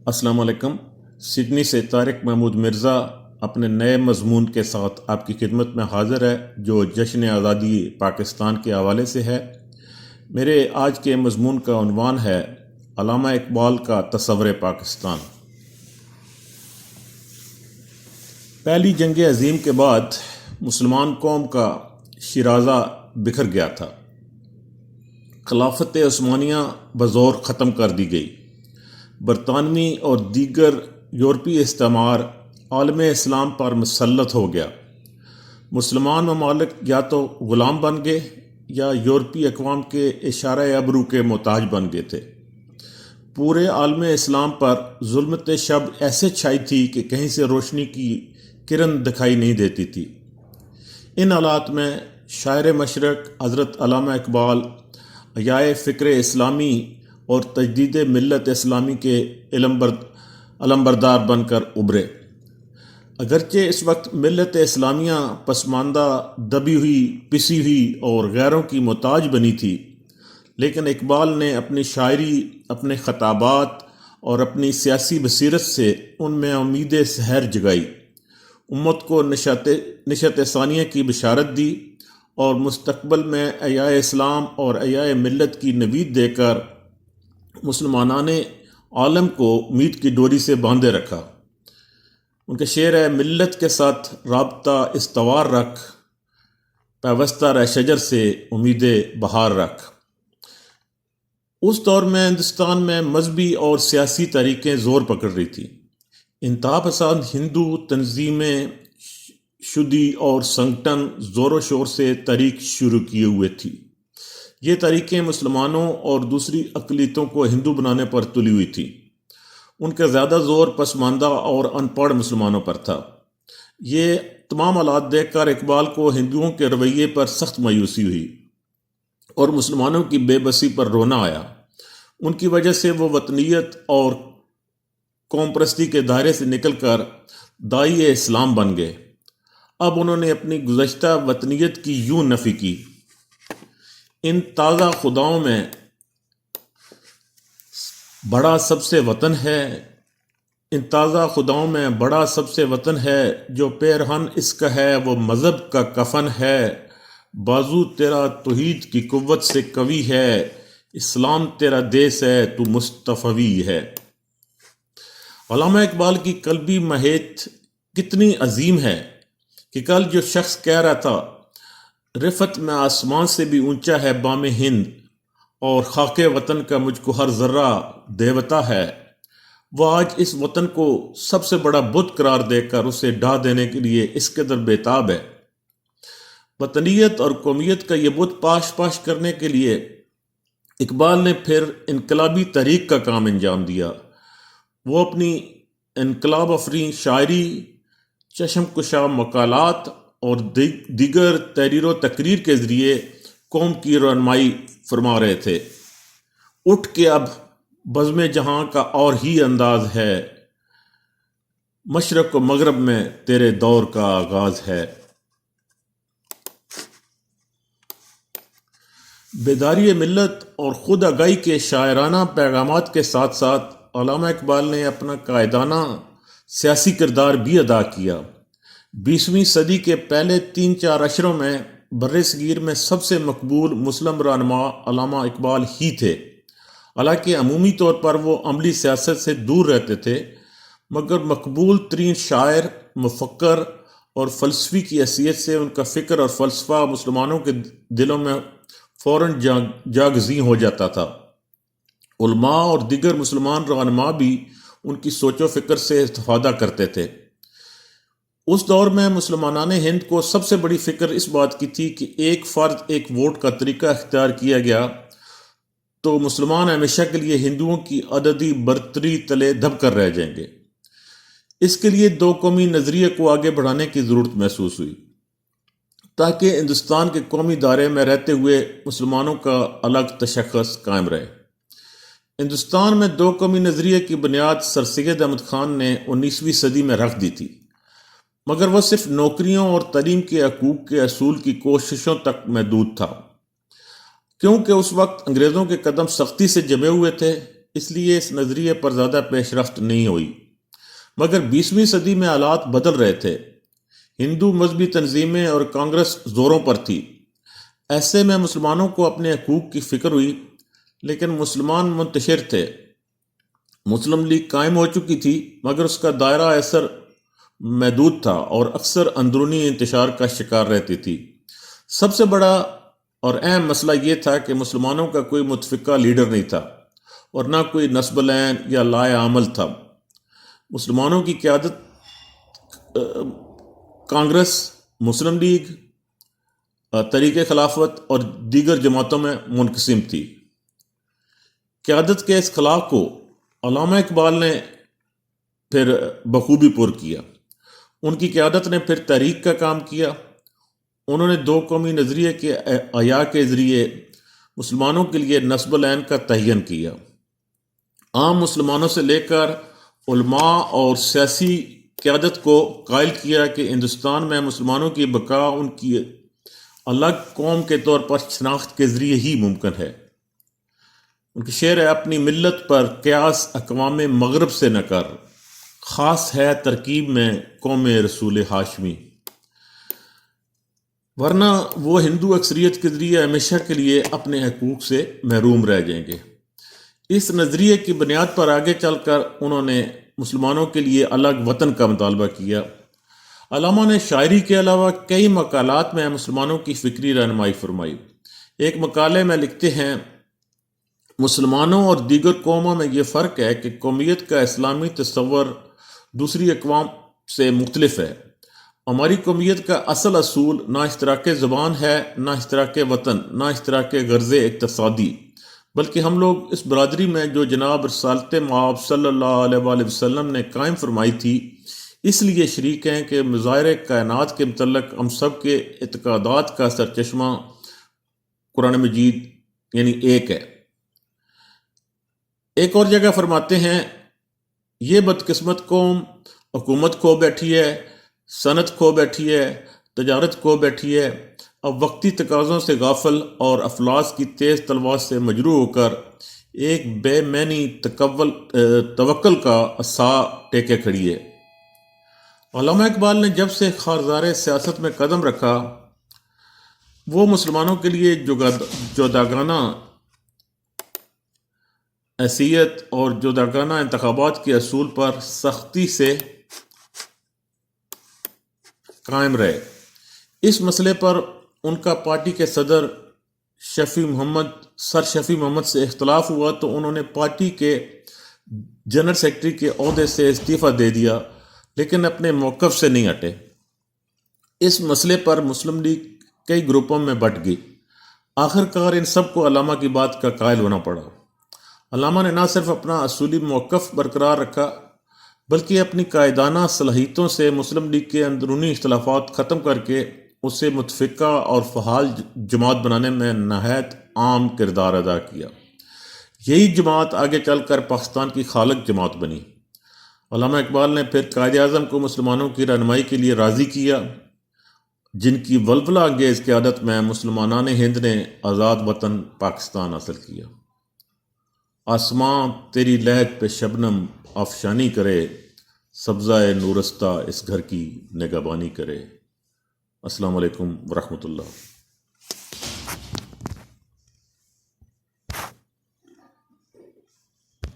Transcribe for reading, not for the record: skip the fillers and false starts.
السلام علیکم۔ سڈنی سے طارق محمود مرزا اپنے نئے مضمون کے ساتھ آپ کی خدمت میں حاضر ہے، جو جشن آزادی پاکستان کے حوالے سے ہے۔ میرے آج کے مضمون کا عنوان ہے علامہ اقبال کا تصور پاکستان۔ پہلی جنگ عظیم کے بعد مسلمان قوم کا شیرازہ بکھر گیا تھا۔ خلافت عثمانیہ بزور ختم کر دی گئی۔ برطانوی اور دیگر یورپی استعمار عالم اسلام پر مسلط ہو گیا۔ مسلمان ممالک یا تو غلام بن گئے یا یورپی اقوام کے اشارہ ابرو کے محتاج بن گئے تھے۔ پورے عالم اسلام پر ظلمت شب ایسے چھائی تھی کہ کہیں سے روشنی کی کرن دکھائی نہیں دیتی تھی۔ ان حالات میں شاعر مشرق حضرت علامہ اقبال احیاء فکر اسلامی اور تجدید ملت اسلامی کے علمبردار بن کر ابھرے۔ اگرچہ اس وقت ملت اسلامیہ پسماندہ، دبی ہوئی، پسی ہوئی اور غیروں کی محتاج بنی تھی، لیکن اقبال نے اپنی شاعری، اپنے خطابات اور اپنی سیاسی بصیرت سے ان میں امید سحر جگائی، امت کو نشأت ثانیہ کی بشارت دی اور مستقبل میں احیاء اسلام اور احیاء ملت کی نوید دے کر مسلمانان عالم کو امید کی ڈوری سے باندھے رکھا۔ ان کے شعر ہے: ملت کے ساتھ رابطہ استوار رکھ، پیوستہ رہ شجر سے امید بہار رکھ۔ اس دور میں ہندوستان میں مذہبی اور سیاسی تحریکیں زور پکڑ رہی تھیں۔ انتہا پسند ہندو تنظیمیں، شدی اور سنگٹن زور و شور سے تحریک شروع کیے ہوئے تھی۔ یہ تحریکیں مسلمانوں اور دوسری اقلیتوں کو ہندو بنانے پر تلی ہوئی تھی۔ ان کا زیادہ زور پسماندہ اور ان پڑھ مسلمانوں پر تھا۔ یہ تمام حالات دیکھ کر اقبال کو ہندوؤں کے رویے پر سخت مایوسی ہوئی اور مسلمانوں کی بے بسی پر رونا آیا۔ ان کی وجہ سے وہ وطنیت اور قوم پرستی کے دائرے سے نکل کر داعی اسلام بن گئے۔ اب انہوں نے اپنی گزشتہ وطنیت کی یوں نفی کی: ان تازہ خداؤں میں بڑا سب سے وطن ہے، ان تازہ خداؤں میں بڑا سب سے وطن ہے، جو پیرہن اس کا ہے وہ مذہب کا کفن ہے، بازو تیرا توحید کی قوت سے قوی ہے، اسلام تیرا دیس ہے تو مصطفی ہے۔ علامہ اقبال کی قلبی مہیت کتنی عظیم ہے کہ کل جو شخص کہہ رہا تھا رفت میں آسمان سے بھی اونچا ہے بام ہند، اور خاک وطن کا مجھ کو ہر ذرہ دیوتا ہے، وہ آج اس وطن کو سب سے بڑا بت قرار دے کر اسے ڈھا دینے کے لیے اس قدر بےتاب ہے۔ وطنیت اور قومیت کا یہ بت پاش کرنے کے لیے اقبال نے پھر انقلابی تحریک کا کام انجام دیا۔ وہ اپنی انقلاب افرین شاعری، چشم کشا مقالات اور دیگر تحریر و تقریر کے ذریعے قوم کی رہنمائی فرما رہے تھے۔ اٹھ کے اب بزم جہاں کا اور ہی انداز ہے، مشرق و مغرب میں تیرے دور کا آغاز ہے۔ بیداری ملت اور خود آگاہی کے شاعرانہ پیغامات کے ساتھ ساتھ علامہ اقبال نے اپنا قائدانہ سیاسی کردار بھی ادا کیا۔ 20ویں صدی کے پہلے 3-4 عشروں میں بر صغیر میں سب سے مقبول مسلم رہنما علامہ اقبال ہی تھے۔ حالانکہ عمومی طور پر وہ عملی سیاست سے دور رہتے تھے، مگر مقبول ترین شاعر، مفکر اور فلسفی کی حیثیت سے ان کا فکر اور فلسفہ مسلمانوں کے دلوں میں فوراً جاگزیں ہو جاتا تھا۔ علماء اور دیگر مسلمان رہنما بھی ان کی سوچ و فکر سے استفادہ کرتے تھے۔ اس دور میں مسلمانان ہند کو سب سے بڑی فکر اس بات کی تھی کہ ایک فرد ایک ووٹ کا طریقہ اختیار کیا گیا تو مسلمان ہمیشہ کے لیے ہندوؤں کی عددی برتری تلے دب کر رہ جائیں گے۔ اس کے لیے 2 قومی نظریے کو آگے بڑھانے کی ضرورت محسوس ہوئی تاکہ ہندوستان کے قومی دائرے میں رہتے ہوئے مسلمانوں کا الگ تشخص قائم رہے۔ ہندوستان میں 2 قومی نظریے کی بنیاد سر سید احمد خان نے 19ویں صدی میں رکھ دی تھی، مگر وہ صرف نوکریوں اور تعلیم کے حقوق کے حصول کی کوششوں تک محدود تھا۔ کیونکہ اس وقت انگریزوں کے قدم سختی سے جمے ہوئے تھے، اس لیے اس نظریے پر زیادہ پیش رفت نہیں ہوئی، مگر 20ویں صدی میں حالات بدل رہے تھے۔ ہندو مذہبی تنظیمیں اور کانگریس زوروں پر تھی۔ ایسے میں مسلمانوں کو اپنے حقوق کی فکر ہوئی، لیکن مسلمان منتشر تھے۔ مسلم لیگ قائم ہو چکی تھی، مگر اس کا دائرہ اثر محدود تھا اور اکثر اندرونی انتشار کا شکار رہتی تھی۔ سب سے بڑا اور اہم مسئلہ یہ تھا کہ مسلمانوں کا کوئی متفقہ لیڈر نہیں تھا اور نہ کوئی نصب العین یا لائے عمل تھا۔ مسلمانوں کی قیادت کانگریس، مسلم لیگ، تحریک خلافت اور دیگر جماعتوں میں منقسم تھی۔ قیادت کے اس خلا کو علامہ اقبال نے پھر بخوبی پر کیا۔ ان کی قیادت نے پھر تحریک کا کام کیا۔ انہوں نے دو قومی نظریے کے احیاء کے ذریعے مسلمانوں کے لیے نصب العین کا تعین کیا۔ عام مسلمانوں سے لے کر علماء اور سیاسی قیادت کو قائل کیا کہ ہندوستان میں مسلمانوں کی بقا ان کی الگ قوم کے طور پر شناخت کے ذریعے ہی ممکن ہے۔ ان کی شعر ہے: اپنی ملت پر قیاس اقوام مغرب سے نہ کر، خاص ہے ترکیب میں قوم رسول ہاشمی، ورنہ وہ ہندو اکثریت کے ذریعے ہمیشہ کے لیے اپنے حقوق سے محروم رہ جائیں گے۔ اس نظریے کی بنیاد پر آگے چل کر انہوں نے مسلمانوں کے لیے الگ وطن کا مطالبہ کیا۔ علامہ نے شاعری کے علاوہ کئی مقالات میں مسلمانوں کی فکری رہنمائی فرمائی۔ ایک مقالے میں لکھتے ہیں: مسلمانوں اور دیگر قوموں میں یہ فرق ہے کہ قومیت کا اسلامی تصور دوسری اقوام سے مختلف ہے۔ ہماری قومیت کا اصل اصول نہ اشتراک زبان ہے، نہ اشتراک وطن، نہ اشتراک غرض اقتصادی، بلکہ ہم لوگ اس برادری میں جو جناب رسالت مآب صلی اللہ علیہ وآلہ وسلم نے قائم فرمائی تھی، اس لیے شریک ہیں کہ مظاہر کائنات کے متعلق ہم سب کے اعتقادات کا سرچشمہ قرآن مجید یعنی ایک ہے۔ ایک اور جگہ فرماتے ہیں: یہ بدقسمت قوم حکومت کھو بیٹھی ہے، صنعت کھو بیٹھی ہے، تجارت کھو بیٹھی ہے، اب وقتی تقاضوں سے غافل اور افلاس کی تیز تلوار سے مجروح ہو کر ایک بے معنی توکل کا عصا ٹیکے کھڑی ہے۔ علامہ اقبال نے جب سے خارزار سیاست میں قدم رکھا، وہ مسلمانوں کے لیے جداگانہ حیثیت اور جداگانہ انتخابات کے اصول پر سختی سے قائم رہے۔ اس مسئلے پر ان کا پارٹی کے صدر سر شفیع محمد سے اختلاف ہوا تو انہوں نے پارٹی کے جنرل سیکرٹری کے عہدے سے استعفیٰ دے دیا، لیکن اپنے موقف سے نہیں ہٹے۔ اس مسئلے پر مسلم لیگ کئی گروپوں میں بٹ گئی۔ آخرکار ان سب کو علامہ کی بات کا قائل ہونا پڑا۔ علامہ نے نہ صرف اپنا اصولی موقف برقرار رکھا، بلکہ اپنی قائدانہ صلاحیتوں سے مسلم لیگ کے اندرونی اختلافات ختم کر کے اسے متفقہ اور فعال جماعت بنانے میں نہایت عام کردار ادا کیا۔ یہی جماعت آگے چل کر پاکستان کی خالق جماعت بنی۔ علامہ اقبال نے پھر قائد اعظم کو مسلمانوں کی رہنمائی کے لیے راضی کیا، جن کی ولولہ انگیز قیادت میں مسلمانان ہند نے آزاد وطن پاکستان حاصل کیا۔ آسماں تیری لہد پہ شبنم افشانی کرے، سبزۂ نورستہ اس گھر کی نگہبانی کرے۔ السلام علیکم ورحمۃ اللہ۔